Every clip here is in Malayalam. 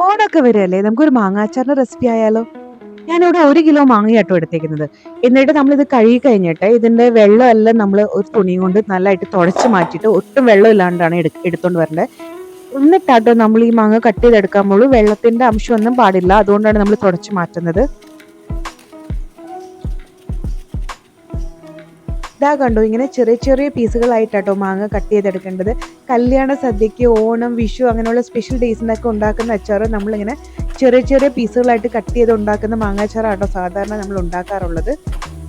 ഓണമൊക്കെ വരികയല്ലേ, നമുക്കൊരു മാങ്ങാച്ചാറിന്റെ റെസിപ്പി ആയാലോ? ഞാനിവിടെ 1 കിലോ മാങ്ങയാട്ടോ എടുത്തേക്കുന്നത്. എന്നിട്ട് നമ്മളിത് കഴുകി കഴിഞ്ഞിട്ട് ഇതിന്റെ വെള്ളമെല്ലാം നമ്മൾ ഒരു തുണി കൊണ്ട് നല്ലതായിട്ട് തുടച്ച് മാറ്റിയിട്ട് ഒട്ടും വെള്ളം ഇല്ലാണ്ടാണ് എടുത്തോണ്ട് വരേണ്ടത്. എന്നിട്ടാട്ടോ നമ്മൾ ഈ മാങ്ങ കട്ട് ചെയ്തെടുക്കുമ്പോൾ വെള്ളത്തിന്റെ അംശമൊന്നും പാടില്ല. അതുകൊണ്ടാണ് നമ്മൾ തുടച്ച് മാറ്റുന്നത്. ഇതാ കണ്ടോ, ഇങ്ങനെ ചെറിയ ചെറിയ പീസുകളായിട്ടാട്ടോ മാങ്ങ കട്ട് ചെയ്തെടുക്കേണ്ടത്. കല്യാണ സദ്യക്ക്, ഓണം, വിഷു അങ്ങനെയുള്ള സ്പെഷ്യൽ ഡേയ്സിനൊക്കെ ഉണ്ടാക്കുന്ന അച്ചാറ് നമ്മളിങ്ങനെ ചെറിയ ചെറിയ പീസുകളായിട്ട് കട്ട് ചെയ്ത് ഉണ്ടാക്കുന്ന മാങ്ങാച്ചാറാട്ടോ സാധാരണ നമ്മൾ ഉണ്ടാക്കാറുള്ളത്.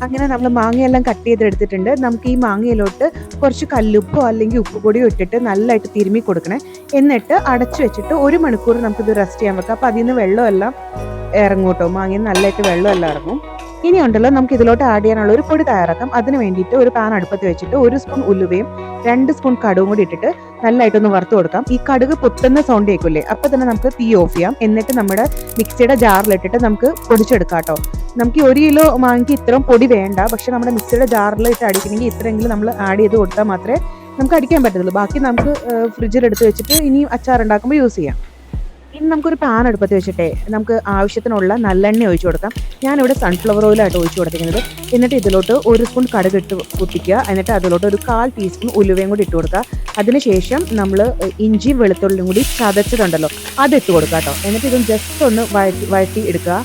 അങ്ങനെ നമ്മൾ മാങ്ങയെല്ലാം കട്ട് ചെയ്തെടുത്തിട്ടുണ്ട്. നമുക്ക് ഈ മാങ്ങയിലോട്ട് കുറച്ച് കല്ലുപ്പോ അല്ലെങ്കിൽ ഉപ്പുപൊടിയോ ഇട്ടിട്ട് നല്ലതായിട്ട് തിരുമ്മി കൊടുക്കണേ. എന്നിട്ട് അടച്ചു വെച്ചിട്ട് 1 മണിക്കൂർ നമുക്കിത് റെസ്റ്റ് ചെയ്യാൻ വെക്കാം. അപ്പോൾ അതിൽ നിന്ന് വെള്ളമെല്ലാം ഇറങ്ങും കേട്ടോ, മാങ്ങയിൽ നല്ലതായിട്ട് വെള്ളമെല്ലാം ഇറങ്ങും. ഇനി ഉണ്ടല്ലോ, നമുക്ക് ഇതിലോട്ട് ആഡ് ചെയ്യാനുള്ള ഒരു പൊടി തയ്യാറാക്കാം. അതിന് വേണ്ടിയിട്ട് ഒരു പാൻ അടുപ്പത്ത് വെച്ചിട്ട് 1 സ്പൂൺ ഉലുവയും 2 സ്പൂൺ കടുകും കൂടി ഇട്ടിട്ട് നല്ലതായിട്ടൊന്ന് വറുത്ത് കൊടുക്കാം. ഈ കടുക് പൊട്ടുന്ന സൗണ്ട് കേൾക്കില്ലേ, അപ്പോൾ തന്നെ നമുക്ക് തീ ഓഫ് ചെയ്യാം. എന്നിട്ട് നമ്മുടെ മിക്സിയുടെ ജാറിലിട്ടിട്ട് നമുക്ക് പൊടിച്ചെടുക്കാം കേട്ടോ. നമുക്ക് ഈ 1 കിലോ മാങ്ങയ്ക്ക് ഇത്രയും പൊടി വേണ്ട, പക്ഷെ നമ്മുടെ മിക്സിയുടെ ജാറിൽ ഇട്ട് അടിക്കണമെങ്കിൽ ഇത്രയെങ്കിലും നമ്മൾ ആഡ് ചെയ്ത് കൊടുത്താൽ മാത്രമേ നമുക്ക് അടിക്കാൻ പറ്റത്തുള്ളൂ. ബാക്കി നമുക്ക് ഫ്രിഡ്ജിൽ എടുത്ത് വെച്ചിട്ട് ഇനി അച്ചാർ ഉണ്ടാക്കുമ്പോൾ യൂസ് ചെയ്യാം. ഇനി നമുക്കൊരു പാൻ അടുപ്പത്ത് വെച്ചിട്ടേ നമുക്ക് ആവശ്യത്തിനുള്ള നല്ലെണ്ണ ഒഴിച്ചു കൊടുക്കാം. ഞാനിവിടെ സൺഫ്ലവർ ഓയിലായിട്ട് ഒഴിച്ചു കൊടുത്തിരിക്കുന്നത്. എന്നിട്ട് ഇതിലോട്ട് 1 സ്പൂൺ കടുക് ഇട്ട് പൊട്ടിക്കുക. എന്നിട്ട് അതിലോട്ട് ഒരു 1/4 ടീസ്പൂൺ ഉലുവയും കൂടി ഇട്ട് കൊടുക്കുക. അതിനുശേഷം നമ്മൾ ഇഞ്ചിയും വെളുത്തുള്ളിയും കൂടി ചതച്ചതുണ്ടല്ലോ അത് ഇട്ട് കൊടുക്കുക കേട്ടോ. എന്നിട്ട് ഇത് ജസ്റ്റ് ഒന്ന് വഴറ്റി എടുക്കുക.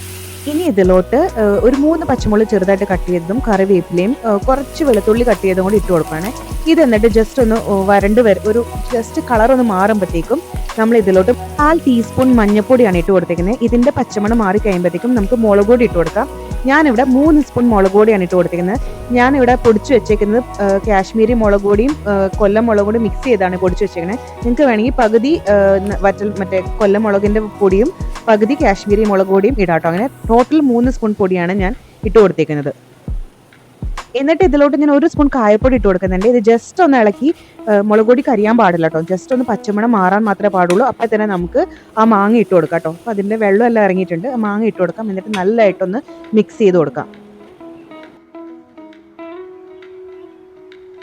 ഇനി ഇതിലോട്ട് ഒരു 3 പച്ചമുളക് ചെറുതായിട്ട് കട്ട് ചെയ്തതും കറിവേപ്പിലയും കുറച്ച് വെളുത്തുള്ളി കട്ട് ചെയ്തതും കൂടി ഇട്ട് കൊടുക്കുകയാണ്. ഇത് എന്നിട്ട് ജസ്റ്റ് ഒന്ന് വരണ്ട് ഒരു ജസ്റ്റ് കളർ ഒന്ന് മാറുമ്പോഴത്തേക്കും നമ്മൾ ഇതിലോട്ട് 1/4 ടീസ്പൂൺ മഞ്ഞൾപ്പൊടിയാണ് ഇട്ട് കൊടുത്തേക്കുന്നത്. ഇതിന്റെ പച്ചമണം മാറി കഴിയുമ്പോഴത്തേക്കും നമുക്ക് മുളക് പൊടി ഇട്ട് കൊടുക്കാം. ഞാനിവിടെ 3 സ്പൂൺ മുളക് പൊടിയാണ് ഇട്ട് കൊടുത്തിരിക്കുന്നത്. ഞാനിവിടെ പൊടിച്ചു വെച്ചേക്കുന്നത് കാശ്മീരി മുളക് പൊടിയും കൊല്ലം മുളക് പൊടിയും മിക്സ് ചെയ്താണ് പൊടിച്ചു വെച്ചേക്കുന്നത്. നിങ്ങൾക്ക് വേണമെങ്കിൽ പകുതി മറ്റേ കൊല്ലം മുളകിന്റെ പൊടിയും പകുതി കാശ്മീരി മുളക് പൊടിയും ഇടാട്ടോ. അങ്ങനെ ടോട്ടൽ 3 സ്പൂൺ പൊടിയാണ് ഞാൻ ഇട്ട് കൊടുത്തേക്കുന്നത്. എന്നിട്ട് ഇതിലോട്ട് ഞാൻ 1 സ്പൂൺ കായപ്പൊടി ഇട്ട് കൊടുക്കുന്നുണ്ട്. ഇത് ജസ്റ്റ് ഒന്ന് ഇളക്കി, മുളക് പൊടി കരിയാൻ പാടില്ല കേട്ടോ, ജസ്റ്റ് ഒന്ന് പച്ചമണം മാറാൻ മാത്രമേ പാടുള്ളൂ. അപ്പോൾ തന്നെ നമുക്ക് ആ മാങ്ങ ഇട്ട് കൊടുക്കാം കേട്ടോ. അപ്പോൾ അതിൻ്റെ വെള്ളം എല്ലാം ഇറങ്ങിയിട്ടുണ്ട്. ആ മാങ്ങ ഇട്ട് കൊടുക്കാം. എന്നിട്ട് നല്ലതായിട്ടൊന്ന് മിക്സ് ചെയ്ത് കൊടുക്കാം.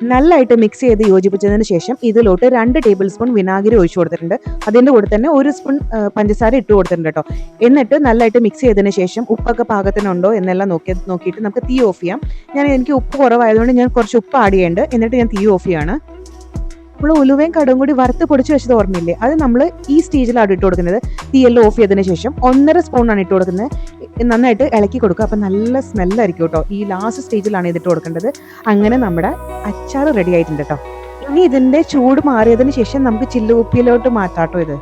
നല്ലതായിട്ട് മിക്സ് ചെയ്ത് യോജിപ്പിച്ചതിന് ശേഷം ഇതിലോട്ട് 2 ടേബിൾ സ്പൂൺ വിനാഗിരി ഒഴിച്ചു കൊടുത്തിട്ടുണ്ട്. അതിൻ്റെ കൂടെ തന്നെ 1 സ്പൂൺ പഞ്ചസാര ഇട്ട് കൊടുത്തിട്ടുണ്ട് കേട്ടോ. എന്നിട്ട് നല്ലതായിട്ട് മിക്സ് ചെയ്തതിന് ശേഷം ഉപ്പൊക്കെ പാകത്തിനുണ്ടോ എന്നെല്ലാം നോക്കിയിട്ട് നമുക്ക് തീ ഓഫ് ചെയ്യാം. എനിക്ക് ഉപ്പ് കുറവായതുകൊണ്ട് ഞാൻ കുറച്ച് ഉപ്പ് ആഡ് ചെയ്യുന്നുണ്ട്. എന്നിട്ട് ഞാൻ തീ ഓഫ് ചെയ്യാണ്. നമ്മൾ ഉലുവയും കടുകും കൂടി വറുത്ത് പൊടിച്ച് വെച്ചത് ഓർമ്മയില്ലേ, അത് നമ്മൾ ഈ സ്റ്റേജിലാണ് ഇട്ട് കൊടുക്കുന്നത്. തീയെല്ലാം ഓഫ് ചെയ്തതിന് ശേഷം 1.5 സ്പൂണാണ് ഇട്ട് കൊടുക്കുന്നത്. നന്നായിട്ട് ഇളക്കി കൊടുക്കുക. അപ്പം നല്ല സ്മെല്ലായിരിക്കും കേട്ടോ. ഈ ലാസ്റ്റ് സ്റ്റേജിലാണ് ഇതിട്ട് കൊടുക്കേണ്ടത്. അങ്ങനെ നമ്മുടെ അച്ചാർ റെഡി ആയിട്ടുണ്ട് കേട്ടോ. ഇനി ഇതിൻ്റെ ചൂട് മാറിയതിന് ശേഷം നമുക്ക് ചില്ലുകുപ്പിയിലോട്ട് മാറ്റാട്ടോ ഇത്.